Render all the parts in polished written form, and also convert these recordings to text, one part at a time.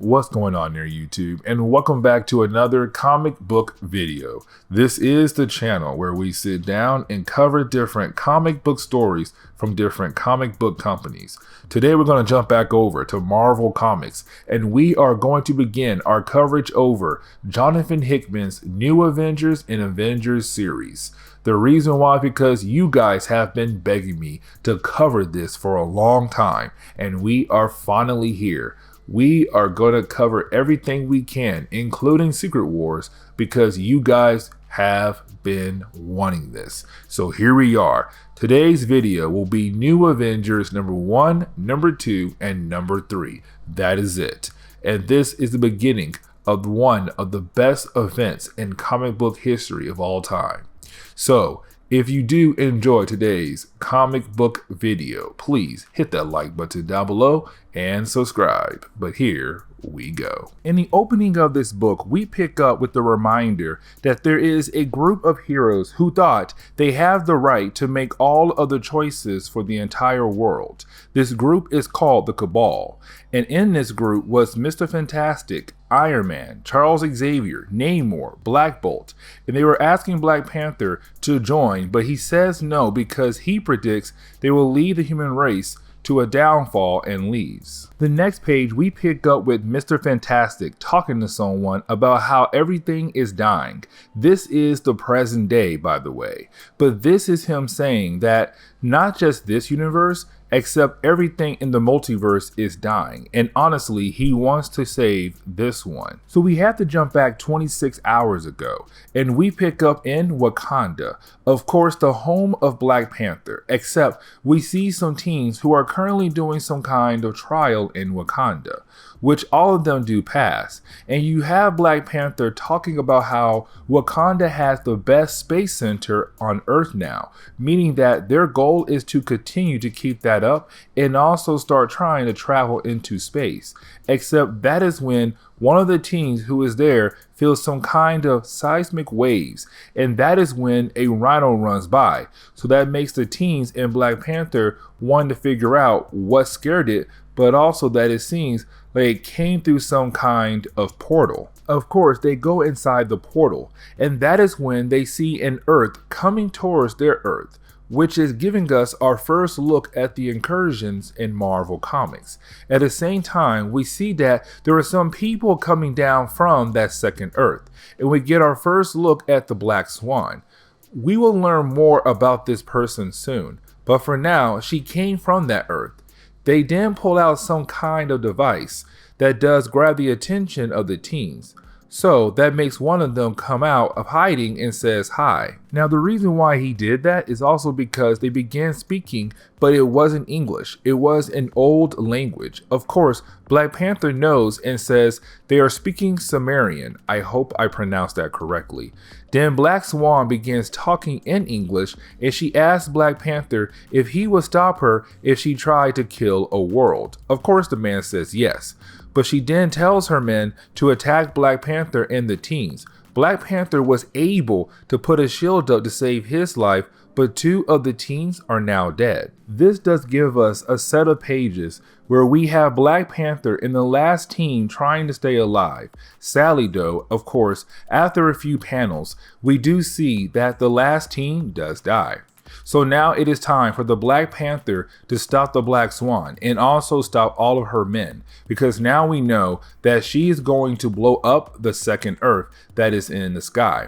What's going on there, YouTube? And welcome back to another comic book video. This is the channel where we sit down and cover different comic book stories from different comic book companies. Today we're going to jump back over to Marvel Comics, and we are going to begin our coverage over Johnathan Hickman's New Avengers and Avengers series. The reason why, because you guys have been begging me to cover this for a long time, and we are finally here. We are going to cover everything we can, including Secret Wars, because you guys have been wanting this. So here we are. Today's video will be New Avengers number 1, number 2, and number 3. That is it. And this is the beginning of one of the best events in comic book history of all time. So, if you do enjoy today's comic book video, please hit that like button down below and subscribe. But here we go. In the opening of this book, we pick up with the reminder that there is a group of heroes who thought they have the right to make all of the choices for the entire world. This group is called the Cabal, and in this group was Mr. Fantastic, Iron Man, Charles Xavier, Namor, Black Bolt, and they were asking Black Panther to join, but he says no because he predicts they will lead the human race to a downfall and leaves. The next page we pick up with Mr. Fantastic talking to someone about how everything is dying. This is the present day, by the way, but this is him saying that not just this universe, except everything in the multiverse is dying, and honestly he wants to save this one. So we have to jump back 26 hours ago, and we pick up in Wakanda, of course the home of Black Panther, except we see some teens who are currently doing some kind of trial in Wakanda, which all of them do pass, and you have Black Panther talking about how Wakanda has the best space center on Earth now, meaning that their goal is to continue to keep that up and also start trying to travel into space. Except that is when one of the teens who is there feels some kind of seismic waves, and that is when a rhino runs by. So that makes the teens in Black Panther want to figure out what scared it, but also that it seems like it came through some kind of portal. Of course, they go inside the portal, and that is when they see an Earth coming towards their Earth, which is giving us our first look at the incursions in Marvel Comics. At the same time, we see that there are some people coming down from that second Earth, and we get our first look at the Black Swan. We will learn more about this person soon, but for now, she came from that Earth. They then pull out some kind of device that does grab the attention of the teens. So that makes one of them come out of hiding and says hi. Now the reason why he did that is also because they began speaking, but it wasn't English. It was an old language. Of course, Black Panther knows and says they are speaking Sumerian. I hope I pronounced that correctly. Then Black Swan begins talking in English, and she asks Black Panther if he would stop her if she tried to kill a world. Of course the man says yes, but she then tells her men to attack Black Panther and the teens. Black Panther was able to put a shield up to save his life, but 2 of the teens are now dead. This does give us a set of pages where we have Black Panther and the last teen trying to stay alive. Sadly though, of course, after a few panels, we do see that the last teen does die. So now it is time for the Black Panther to stop the Black Swan and also stop all of her men, because now we know that she is going to blow up the second Earth that is in the sky.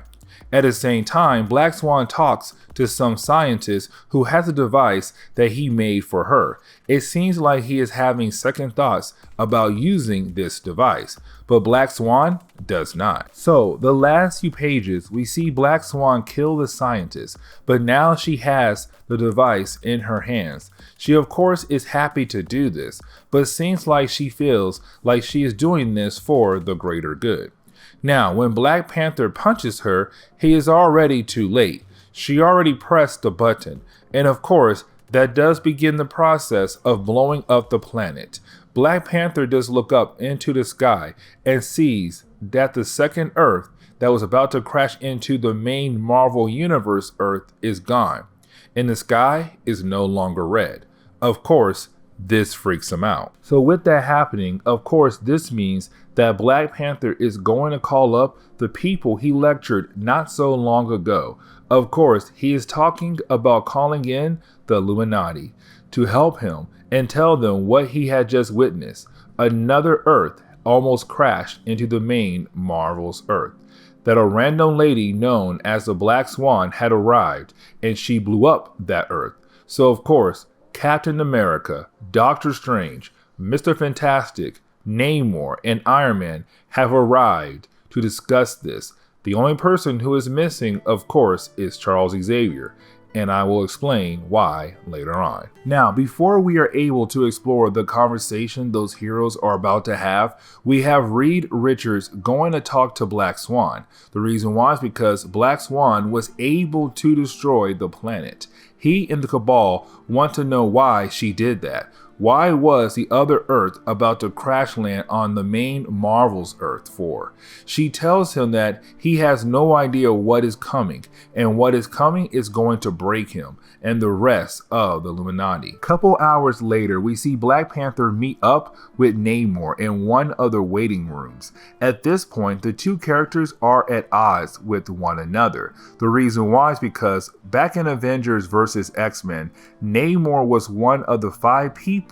At the same time, Black Swan talks to some scientist who has a device that he made for her. It seems like he is having second thoughts about using this device, but Black Swan does not. So the last few pages, we see Black Swan kill the scientist, but now she has the device in her hands. She of course is happy to do this, but seems like she feels like she is doing this for the greater good. Now, when Black Panther punches her, he is already too late. She already pressed the button, and of course, that does begin the process of blowing up the planet. Black Panther does look up into the sky and sees that the second Earth that was about to crash into the main Marvel Universe Earth is gone, and the sky is no longer red. Of course, This freaks him out. So with that happening, of course, this means that Black Panther is going to call up the people he lectured not so long ago. Of course, he is talking about calling in the Illuminati to help him and tell them what he had just witnessed. Another Earth almost crashed into the main Marvel's Earth. That a random lady known as the Black Swan had arrived and she blew up that Earth. So of course, Captain America, Doctor Strange, Mr. Fantastic, Namor, and Iron Man have arrived to discuss this. The only person who is missing, of course, is Charles Xavier, and I will explain why later on. Now, before we are able to explore the conversation those heroes are about to have, we have Reed Richards going to talk to Black Swan. The reason why is because Black Swan was able to destroy the planet. He and the Cabal want to know why she did that. Why was the other Earth about to crash land on the main Marvel's Earth for? She tells him that he has no idea what is coming, and what is coming is going to break him and the rest of the Illuminati. Couple hours later, we see Black Panther meet up with Namor in one of the waiting rooms. At this point, the two characters are at odds with one another. The reason why is because back in Avengers vs. X-Men, Namor was one of the 5 people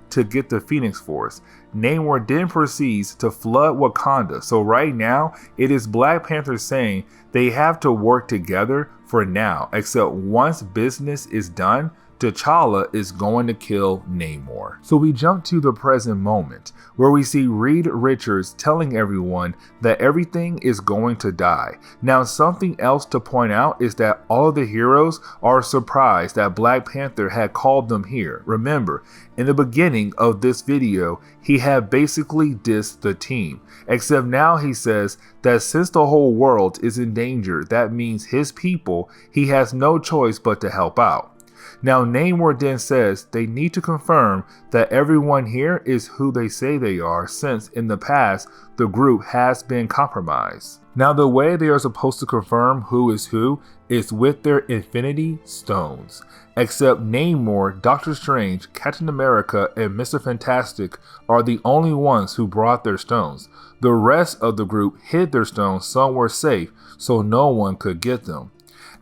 to get the Phoenix Force. Namor then proceeds to flood Wakanda. So right now, it is Black Panther saying they have to work together for now, except once business is done, T'Challa is going to kill Namor. So we jump to the present moment, where we see Reed Richards telling everyone that everything is going to die. Now, something else to point out is that all of the heroes are surprised that Black Panther had called them here. Remember, in the beginning of this video, he had basically dissed the team, except now he says that since the whole world is in danger, that means his people, he has no choice but to help out. Now, Namor then says they need to confirm that everyone here is who they say they are, since in the past, the group has been compromised. Now, the way they are supposed to confirm who is with their Infinity Stones. Except Namor, Doctor Strange, Captain America, and Mr. Fantastic are the only ones who brought their stones. The rest of the group hid their stones somewhere safe so no one could get them.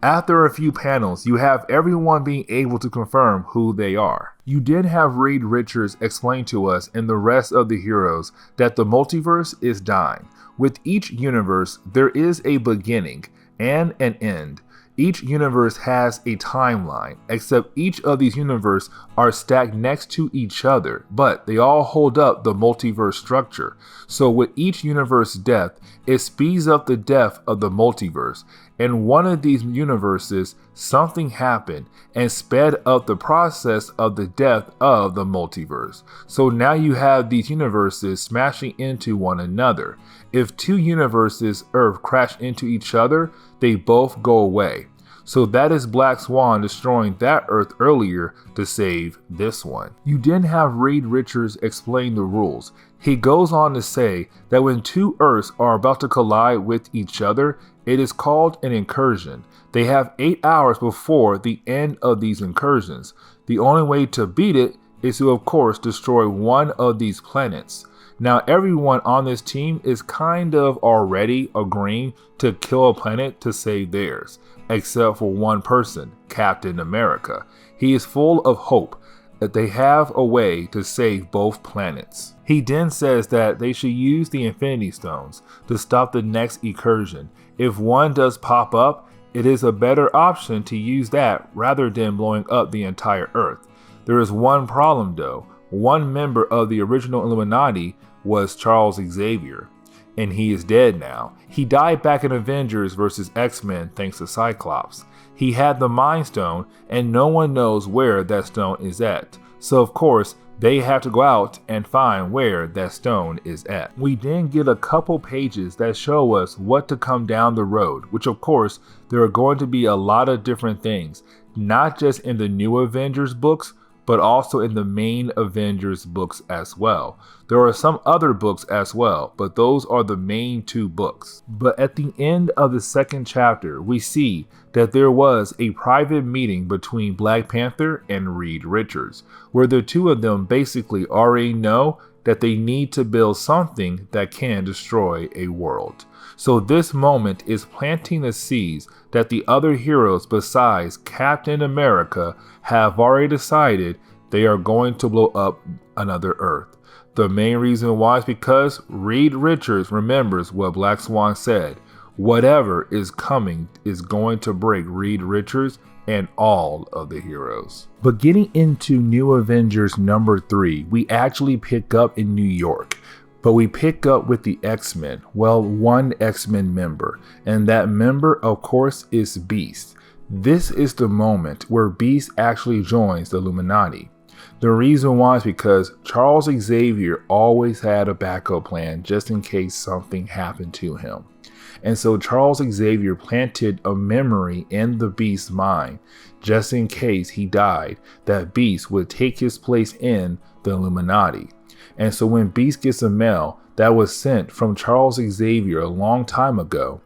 After a few panels, you have everyone being able to confirm who they are. You did have Reed Richards explain to us and the rest of the heroes that the multiverse is dying. With each universe, there is a beginning and an end. Each universe has a timeline, except each of these universes are stacked next to each other, but they all hold up the multiverse structure. So with each universe death, it speeds up the death of the multiverse. In one of these universes, something happened and sped up the process of the death of the multiverse. So now you have these universes smashing into one another. If 2 universes Earth crash into each other, they both go away. So that is Black Swan destroying that Earth earlier to save this one. You then have Reed Richards explain the rules. He goes on to say that when 2 Earths are about to collide with each other, it is called an incursion. They have 8 hours before the end of these incursions. The only way to beat it is to, of course, destroy one of these planets. Now, everyone on this team is kind of already agreeing to kill a planet to save theirs, except for one person, Captain America. He is full of hope that they have a way to save both planets. He then says that they should use the Infinity Stones to stop the next incursion. If one does pop up, it is a better option to use that rather than blowing up the entire Earth. There is one problem though. One member of the original Illuminati was Charles Xavier, and he is dead now. He died back in Avengers vs. X-Men thanks to Cyclops. He had the Mind Stone, and no one knows where that stone is at. So of course, they have to go out and find where that stone is at. We then get a couple pages that show us what to come down the road, which of course, there are going to be a lot of different things, not just in the new Avengers books, but also in the main Avengers books as well. There are some other books as well, but those are the main 2 books. But at the end of the 2nd chapter, we see that there was a private meeting between Black Panther and Reed Richards, where the 2 of them basically already know that they need to build something that can destroy a world. So this moment is planting the seeds that the other heroes besides Captain America have already decided they are going to blow up another Earth. The main reason why is because Reed Richards remembers what Black Swan said. Whatever is coming is going to break Reed Richards and all of the heroes. But getting into New Avengers number 3, we actually pick up in New York. But we pick up with the X-Men, well, one X-Men member, and that member, of course, is Beast. This is the moment where Beast actually joins the Illuminati. The reason why is because Charles Xavier always had a backup plan just in case something happened to him. And so Charles Xavier planted a memory in the Beast's mind, just in case he died, that Beast would take his place in the Illuminati. And so when Beast gets a mail that was sent from Charles Xavier a long time ago,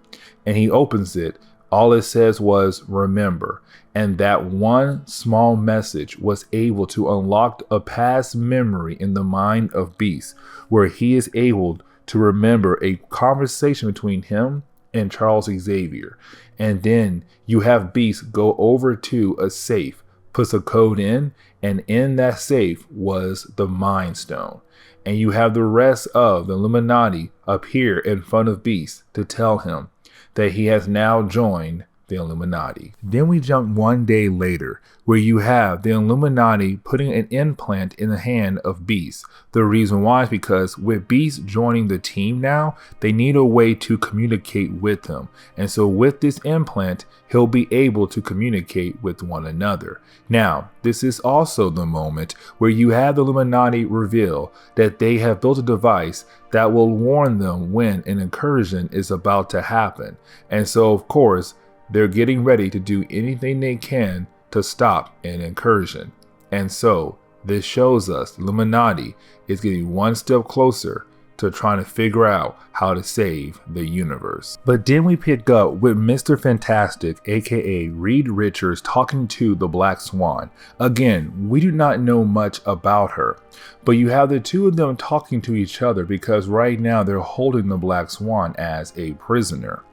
and he opens it, all it says was remember. And that one small message was able to unlock a past memory in the mind of Beast, where he is able to remember a conversation between him and Charles Xavier. And then you have Beast go over to a safe, puts a code in, and in that safe was the Mind Stone. And you have the rest of the Illuminati appear in front of Beast to tell him that he has now joined the Illuminati. Then we jump one day later, where you have the Illuminati putting an implant in the hand of Beast. The reason why is because with Beast joining the team now, they need a way to communicate with him. And so with this implant, he'll be able to communicate with one another. Now, this is also the moment where you have the Illuminati reveal that they have built a device that will warn them when an incursion is about to happen. And so, of course, they're getting ready to do anything they can to stop an incursion. And so this shows us the Illuminati is getting one step closer to trying to figure out how to save the universe. But then we pick up with Mr. Fantastic, aka Reed Richards, talking to the Black Swan. Again, we do not know much about her, but you have the 2 of them talking to each other because right now they're holding the Black Swan as a prisoner.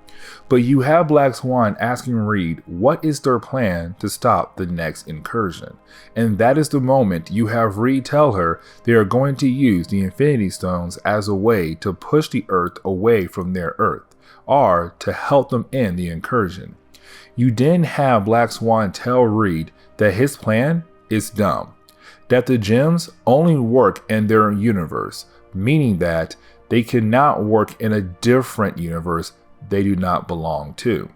But you have Black Swan asking Reed what is their plan to stop the next incursion. And that is the moment you have Reed tell her they are going to use the Infinity Stones as a way to push the Earth away from their Earth, or to help them end the incursion. You then have Black Swan tell Reed that his plan is dumb, that the gems only work in their universe, meaning that they cannot work in a different universe they do not belong to.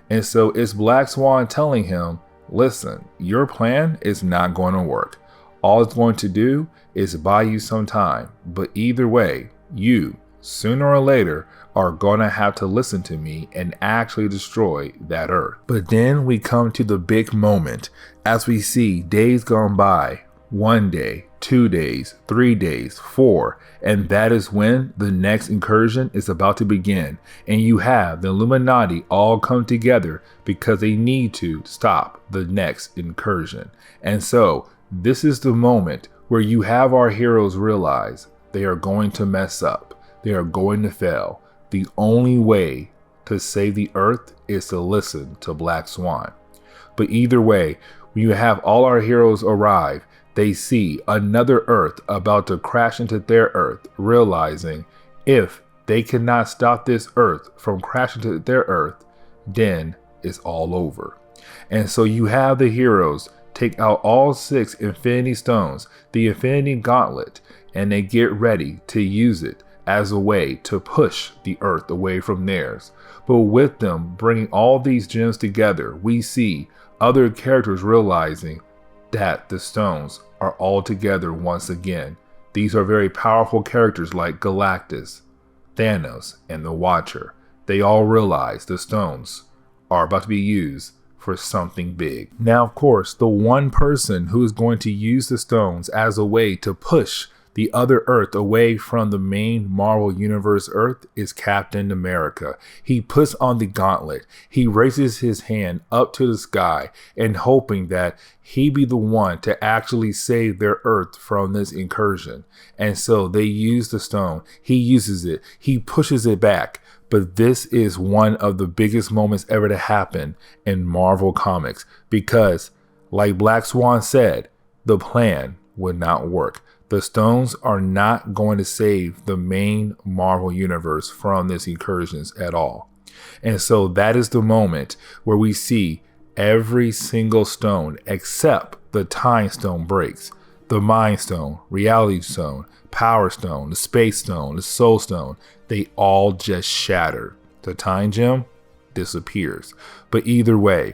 And so it's Black Swan telling him, listen, your plan is not going to work. All it's going to do is buy you some time. But either way, you, sooner or later, are going to have to listen to me and actually destroy that Earth. But then we come to the big moment as we see days gone by, 1 day, 2 days, 3 days, 4, and that is when the next incursion is about to begin. And you have the Illuminati all come together because they need to stop the next incursion. And so this is the moment where you have our heroes realize they are going to mess up. They are going to fail. The only way to save the Earth is to listen to Black Swan. But either way, when you have all our heroes arrive, they see another Earth about to crash into their Earth, realizing if they cannot stop this Earth from crashing to their Earth, then it's all over. And so you have the heroes take out all 6 Infinity Stones, the Infinity Gauntlet, and they get ready to use it as a way to push the Earth away from theirs. But with them bringing all these gems together, we see other characters realizing that the stones are all together once again. These are very powerful characters like Galactus, Thanos, and the Watcher. They all realize the stones are about to be used for something big. Now, of course, the one person who is going to use the stones as a way to push the other Earth away from the main Marvel Universe Earth is Captain America. He puts on the gauntlet. He raises his hand up to the sky and hoping that he be the one to actually save their Earth from this incursion. And so they use the stone. He uses it. He pushes it back. But this is one of the biggest moments ever to happen in Marvel Comics because, like Black Swan said, the plan would not work. The stones are not going to save the main Marvel universe from this incursions at all. And so that is the moment where we see every single stone except the Time Stone breaks. The Mind Stone, Reality Stone, Power Stone, the Space Stone, the Soul Stone, they all just shatter. The Time Gem disappears. But either way,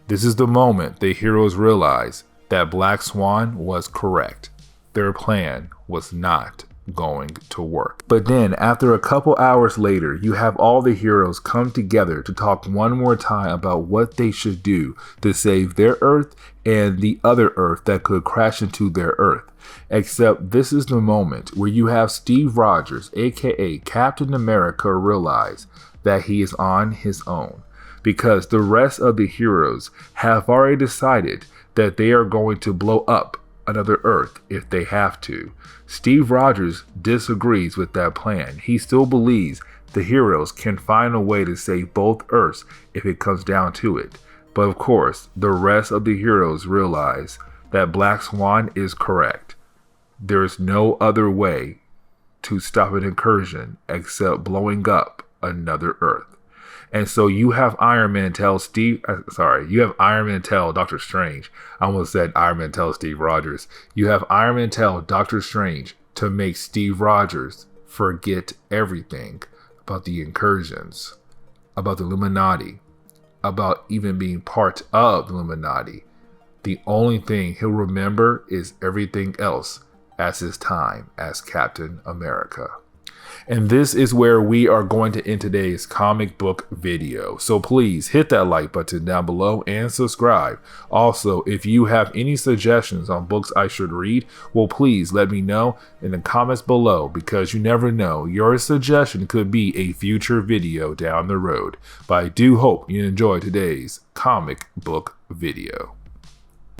this is the moment the heroes realize that Black Swan was correct. Their plan was not going to work. But then after a couple hours later, you have all the heroes come together to talk one more time about what they should do to save their Earth and the other Earth that could crash into their Earth. Except this is the moment where you have Steve Rogers, aka Captain America, realize that he is on his own because the rest of the heroes have already decided that they are going to blow up another Earth if they have to. Steve Rogers disagrees with that plan. He still believes the heroes can find a way to save both Earths if it comes down to it. But of course, the rest of the heroes realize that Black Swan is correct. There is no other way to stop an incursion except blowing up another Earth. And so you have Iron Man tell Doctor Strange. I almost said Iron Man tell Steve Rogers. You have Iron Man tell Doctor Strange to make Steve Rogers forget everything about the incursions, about the Illuminati, about even being part of the Illuminati. The only thing he'll remember is everything else as his time as Captain America. And this is where we are going to end today's comic book video. So please hit that like button down below and subscribe. Also, if you have any suggestions on books I should read, well, please let me know in the comments below because you never know, your suggestion could be a future video down the road. But I do hope you enjoyed today's comic book video.